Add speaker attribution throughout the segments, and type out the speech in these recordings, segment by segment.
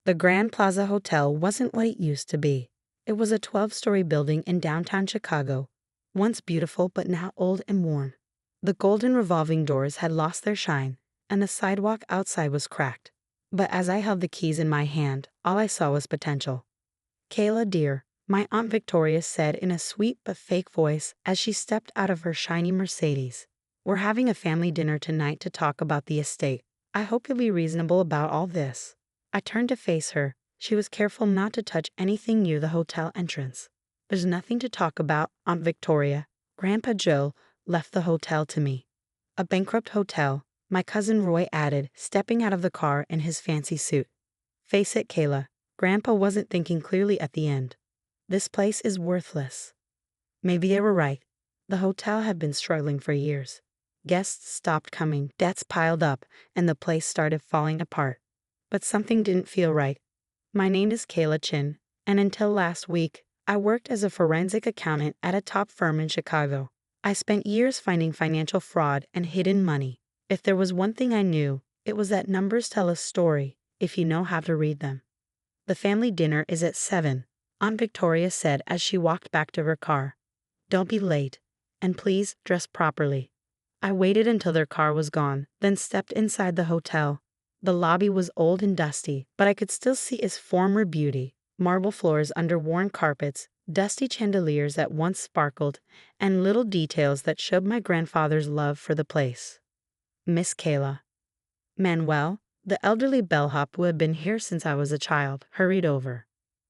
Speaker 1: The Grand Plaza Hotel wasn't what it used to be. It was a 12-story building in downtown Chicago, once beautiful but now old and worn. The golden revolving doors had lost their shine, and the sidewalk outside was cracked. But as I held the keys in my hand, all I saw was potential. "Kayla, dear," my Aunt Victoria said in a sweet but fake voice as she stepped out of her shiny Mercedes. "We're having a family dinner tonight to talk about the estate. I hope you'll be reasonable about all this." I turned to face her. She was careful not to touch anything near the hotel entrance. "There's nothing to talk about, Aunt Victoria. Grandpa Joe left the hotel to me." "A bankrupt hotel," my cousin Roy added, stepping out of the car in his fancy suit. "Face it, Kayla, Grandpa wasn't thinking clearly at the end. This place is worthless." Maybe they were right. The hotel had been struggling for years. Guests stopped coming, debts piled up, and the place started falling apart. But something didn't feel right. My name is Kayla Chin, and until last week, I worked as a forensic accountant at a top firm in Chicago. I spent years finding financial fraud and hidden money. If there was one thing I knew, it was that numbers tell a story if you know how to read them. "The family dinner is at 7, Aunt Victoria said as she walked back to her car. "Don't be late, and please dress properly." I waited until their car was gone, then stepped inside the hotel. The lobby was old and dusty, but I could still see its former beauty: marble floors under worn carpets, dusty chandeliers that once sparkled, and little details that showed my grandfather's love for the place. "Miss Kayla." Manuel, the elderly bellhop who had been here since I was a child, hurried over.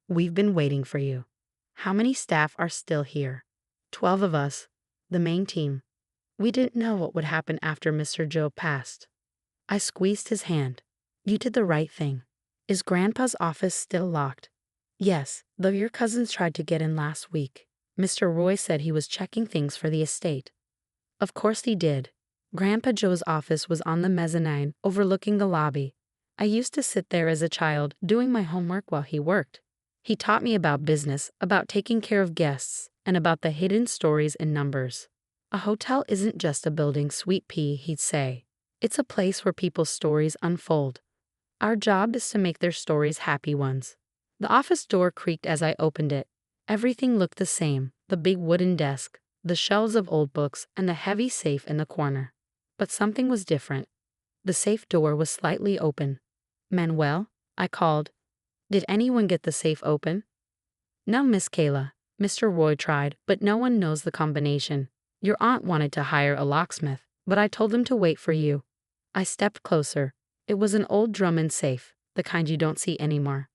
Speaker 1: "We've been waiting for you." "How many staff are still here?" 12 of us, the main team. We didn't know what would happen after Mr. Joe passed. I squeezed his hand. "You did the right thing." "Is Grandpa's office still locked?" "Yes, though your cousins tried to get in last week. Mr. Roy said he was checking things for the estate." Of course he did. Grandpa Joe's office was on the mezzanine overlooking the lobby. I used to sit there as a child doing my homework while he worked. He taught me about business, about taking care of guests, and about the hidden stories in numbers. "A hotel isn't just a building, sweet pea," he'd say. "It's a place where people's stories unfold. Our job is to make their stories happy ones." The office door creaked as I opened it. Everything looked the same: the big wooden desk, the shelves of old books, and the heavy safe in the corner. But something was different. The safe door was slightly open. "Manuel," I called. "Did anyone get the safe open?" "No, Miss Kayla. Mr. Roy tried, but no one knows the combination. Your aunt wanted to hire a locksmith, but I told him to wait for you." I stepped closer. It was an old Drummond safe, the kind you don't see anymore.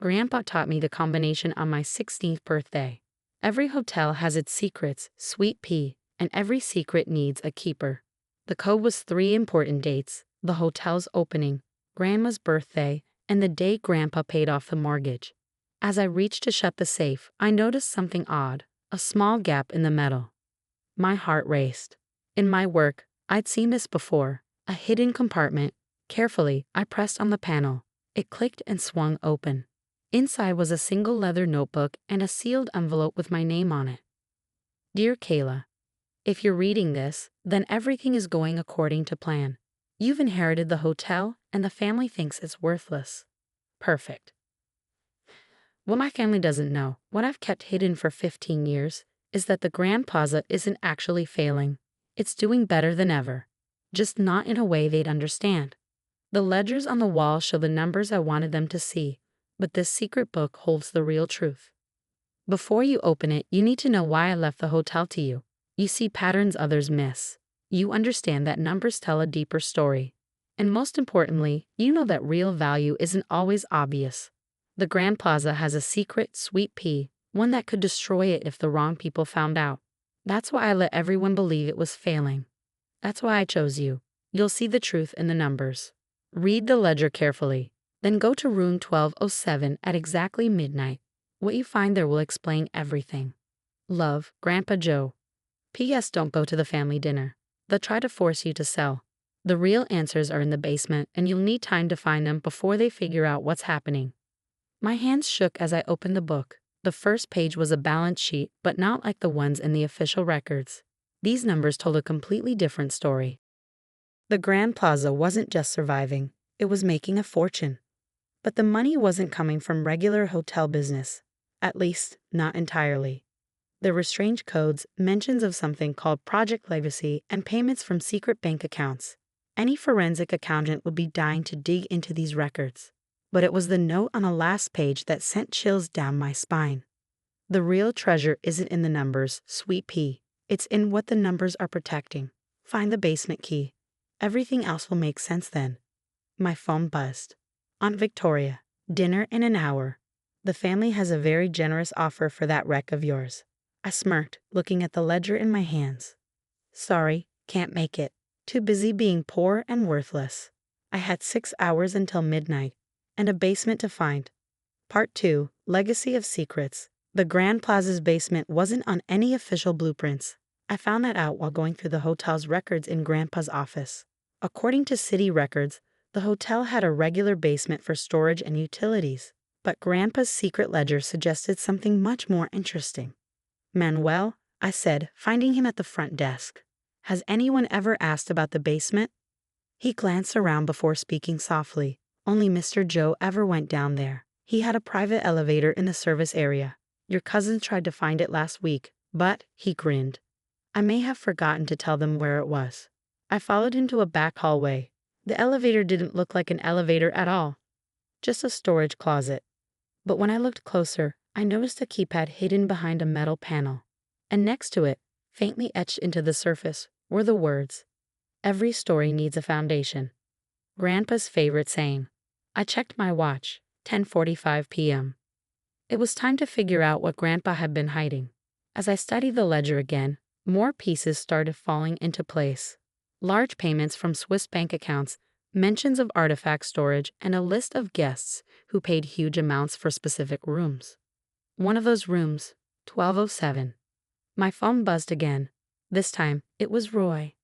Speaker 1: Grandpa taught me the combination on my 16th birthday. Every hotel has its secrets, sweet pea, and every secret needs a keeper. The code was 3 important dates: the hotel's opening, Grandma's birthday, and the day Grandpa paid off the mortgage. As I reached to shut the safe, I noticed something odd: a small gap in the metal. My heart raced. In my work, I'd seen this before: a hidden compartment. Carefully, I pressed on the panel. It clicked and swung open. Inside was a single leather notebook and a sealed envelope with my name on it. "Dear Kayla, if you're reading this, then everything is going according to plan. You've inherited the hotel, and the family thinks it's worthless." Perfect. What my family doesn't know, what I've kept hidden for 15 years, is that the Grand Plaza isn't actually failing. It's doing better than ever. Just not in a way they'd understand. The ledgers on the wall show the numbers I wanted them to see, but this secret book holds the real truth. Before you open it, you need to know why I left the hotel to you. You see patterns others miss. You understand that numbers tell a deeper story. And most importantly, you know that real value isn't always obvious. The Grand Plaza has a secret, sweet pea, one that could destroy it if the wrong people found out. That's why I let everyone believe it was failing. That's why I chose you. You'll see the truth in the numbers. Read the ledger carefully. Then go to room 1207 at exactly midnight. What you find there will explain everything. Love, Grandpa Joe. P.S. Don't go to the family dinner. They'll try to force you to sell. The real answers are in the basement, and you'll need time to find them before they figure out what's happening. My hands shook as I opened the book. The first page was a balance sheet, but not like the ones in the official records. These numbers told a completely different story. The Grand Plaza wasn't just surviving, it was making a fortune. But the money wasn't coming from regular hotel business. At least, not entirely. There were strange codes, mentions of something called Project Legacy, and payments from secret bank accounts. Any forensic accountant would be dying to dig into these records. But it was the note on the last page that sent chills down my spine. The real treasure isn't in the numbers, sweet pea. It's in what the numbers are protecting. Find the basement key. Everything else will make sense then. My phone buzzed. Aunt Victoria, dinner in an hour. The family has a very generous offer for that wreck of yours. I smirked, looking at the ledger in my hands. Sorry, can't make it. Too busy being poor and worthless. I had 6 hours until midnight, and a basement to find. Part 2, Legacy of Secrets. The Grand Plaza's basement wasn't on any official blueprints. I found that out while going through the hotel's records in Grandpa's office. According to city records, the hotel had a regular basement for storage and utilities, but Grandpa's secret ledger suggested something much more interesting. Manuel, I said, finding him at the front desk. Has anyone ever asked about the basement? He glanced around before speaking softly. Only Mr. Joe ever went down there. He had a private elevator in the service area. Your cousins tried to find it last week, but, he grinned, I may have forgotten to tell them where it was. I followed him to a back hallway. The elevator didn't look like an elevator at all, just a storage closet. But when I looked closer, I noticed a keypad hidden behind a metal panel. And next to it, faintly etched into the surface, were the words, "Every story needs a foundation." Grandpa's favorite saying. I checked my watch, 10:45 p.m. It was time to figure out what Grandpa had been hiding. As I studied the ledger again, more pieces started falling into place. Large payments from Swiss bank accounts, mentions of artifact storage, and a list of guests who paid huge amounts for specific rooms. One of those rooms, 1207. My phone buzzed again. This time, it was Roy.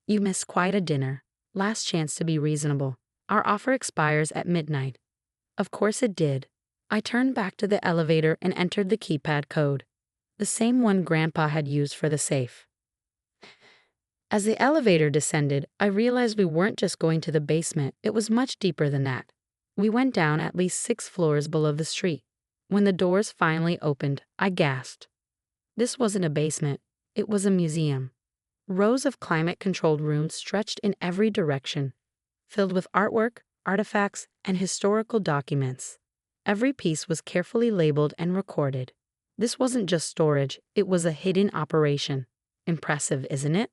Speaker 1: You missed quite a dinner. Last chance to be reasonable. Our offer expires at midnight. Of course it did. I turned back to the elevator and entered the keypad code, the same one Grandpa had used for the safe. As the elevator descended, I realized we weren't just going to the basement, it was much deeper than that. We went down at least 6 floors below the street. When the doors finally opened, I gasped. This wasn't a basement, it was a museum. Rows of climate-controlled rooms stretched in every direction, filled with artwork, artifacts, and historical documents. Every piece was carefully labeled and recorded. This wasn't just storage, it was a hidden operation. Impressive, isn't it?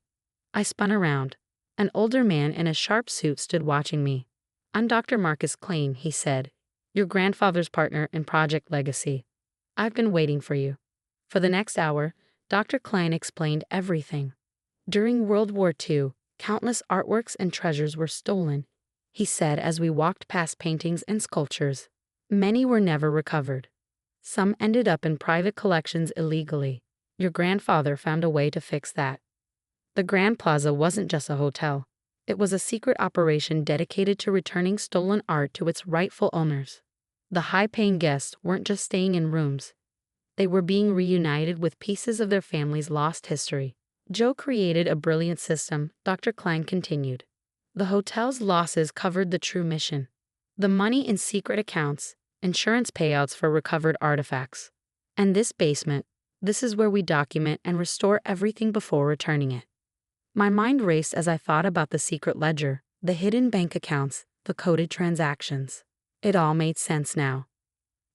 Speaker 1: I spun around. An older man in a sharp suit stood watching me. I'm Dr. Marcus Klein, he said, your grandfather's partner in Project Legacy. I've been waiting for you. For the next hour, Dr. Klein explained everything. During World War II, countless artworks and treasures were stolen, he said as we walked past paintings and sculptures. Many were never recovered. Some ended up in private collections illegally. Your grandfather found a way to fix that. The Grand Plaza wasn't just a hotel. It was a secret operation dedicated to returning stolen art to its rightful owners. The high-paying guests weren't just staying in rooms. They were being reunited with pieces of their family's lost history. Joe created a brilliant system, Dr. Klein continued. The hotel's losses covered the true mission. The money in secret accounts, insurance payouts for recovered artifacts. And this basement, this is where we document and restore everything before returning it. My mind raced as I thought about the secret ledger, the hidden bank accounts, the coded transactions. It all made sense now.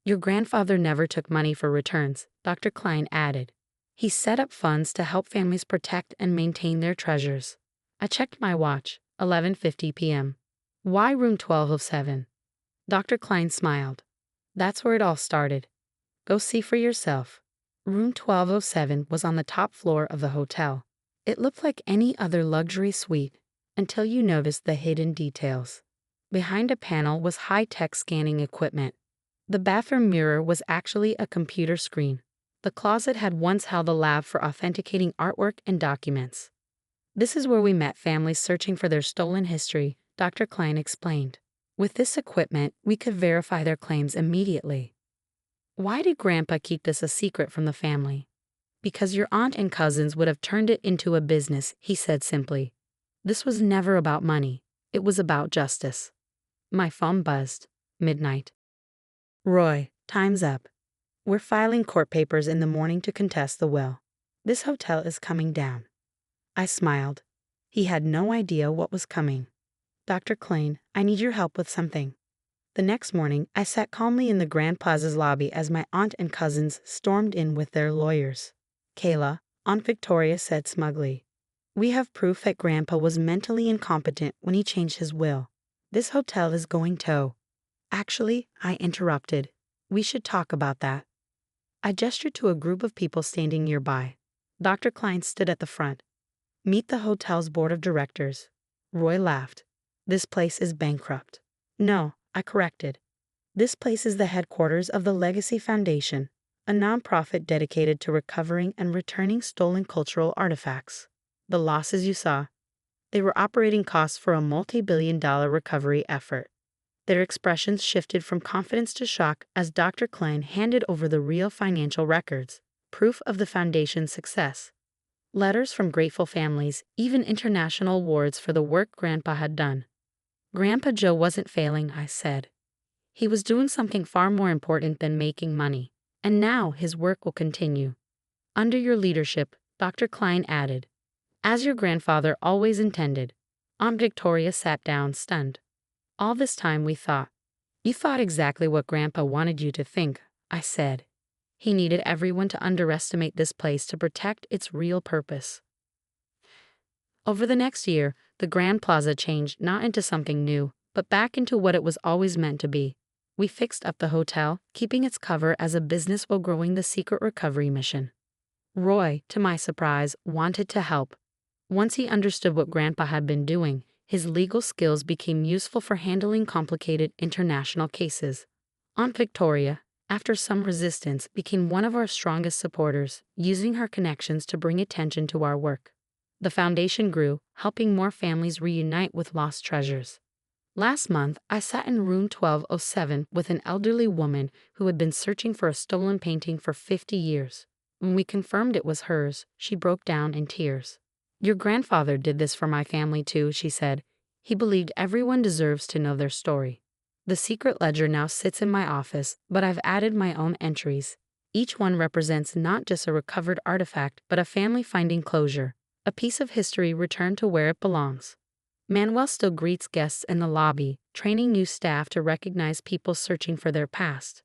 Speaker 1: Your grandfather never took money for returns, Dr. Klein added. He set up funds to help families protect and maintain their treasures. I checked my watch, 11:50 p.m. Why room 1207? Dr. Klein smiled. That's where it all started. Go see for yourself. Room 1207 was on the top floor of the hotel. It looked like any other luxury suite until you noticed the hidden details. Behind a panel was high-tech scanning equipment. The bathroom mirror was actually a computer screen. The closet had once held a lab for authenticating artwork and documents. This is where we met families searching for their stolen history, Dr. Klein explained. With this equipment, we could verify their claims immediately. Why did Grandpa keep this a secret from the family? Because your aunt and cousins would have turned it into a business, he said simply. This was never about money. It was about justice. My phone buzzed. Midnight. Roy, time's up. We're filing court papers in the morning to contest the will. This hotel is coming down. I smiled. He had no idea what was coming. Dr. Klein, I need your help with something. The next morning, I sat calmly in the Grand Plaza's lobby as my aunt and cousins stormed in with their lawyers. Kayla, Aunt Victoria said smugly, we have proof that Grandpa was mentally incompetent when he changed his will. This hotel is going to. Actually, I interrupted. We should talk about that. I gestured to a group of people standing nearby. Dr. Klein stood at the front. Meet the hotel's board of directors. Roy laughed. This place is bankrupt. No, I corrected. This place is the headquarters of the Legacy Foundation, a nonprofit dedicated to recovering and returning stolen cultural artifacts. The losses you saw, they were operating costs for a multi-billion-dollar recovery effort. Their expressions shifted from confidence to shock as Dr. Klein handed over the real financial records, proof of the foundation's success. Letters from grateful families, even international awards for the work Grandpa had done. Grandpa Joe wasn't failing, I said. He was doing something far more important than making money, and now his work will continue. Under your leadership, Dr. Klein added, as your grandfather always intended. Aunt Victoria sat down, stunned. All this time we thought. You thought exactly what Grandpa wanted you to think, I said. He needed everyone to underestimate this place to protect its real purpose. Over the next year, the Grand Plaza changed not into something new, but back into what it was always meant to be. We fixed up the hotel, keeping its cover as a business while growing the secret recovery mission. Roy, to my surprise, wanted to help. Once he understood what Grandpa had been doing, his legal skills became useful for handling complicated international cases. Aunt Victoria, after some resistance, became one of our strongest supporters, using her connections to bring attention to our work. The foundation grew, helping more families reunite with lost treasures. Last month, I sat in room 1207 with an elderly woman who had been searching for a stolen painting for 50 years. When we confirmed it was hers, she broke down in tears. Your grandfather did this for my family too, she said. He believed everyone deserves to know their story. The secret ledger now sits in my office, but I've added my own entries. Each one represents not just a recovered artifact, but a family finding closure, a piece of history returned to where it belongs. Manuel still greets guests in the lobby, training new staff to recognize people searching for their past.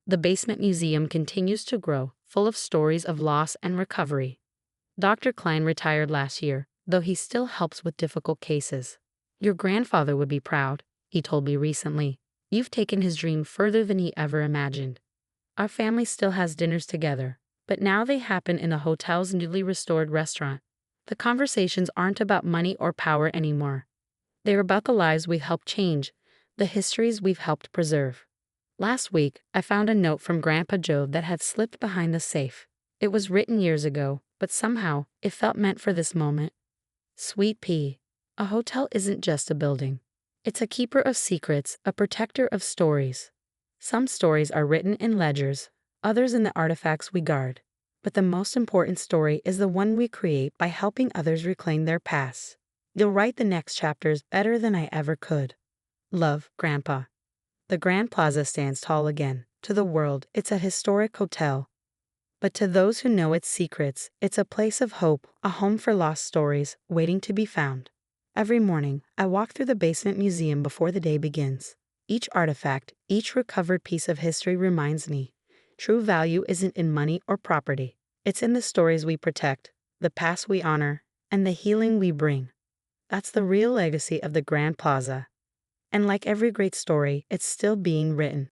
Speaker 1: The basement museum continues to grow, full of stories of loss and recovery. Dr. Klein retired last year, though he still helps with difficult cases. Your grandfather would be proud, he told me recently. You've taken his dream further than he ever imagined. Our family still has dinners together, but now they happen in the hotel's newly restored restaurant. The conversations aren't about money or power anymore. They're about the lives we've helped change, the histories we've helped preserve. Last week, I found a note from Grandpa Joe that had slipped behind the safe. It was written years ago, but somehow it felt meant for this moment. Sweet pea, a hotel isn't just a building. It's a keeper of secrets, a protector of stories. Some stories are written in ledgers, others in the artifacts we guard. But the most important story is the one we create by helping others reclaim their past. You'll write the next chapters better than I ever could. Love, Grandpa. The Grand Plaza stands tall again. To the world, it's a historic hotel. But to those who know its secrets, it's a place of hope, a home for lost stories, waiting to be found. Every morning, I walk through the basement museum before the day begins. Each artifact, each recovered piece of history reminds me, true value isn't in money or property. It's in the stories we protect, the past we honor, and the healing we bring. That's the real legacy of the Grand Plaza. And like every great story, it's still being written.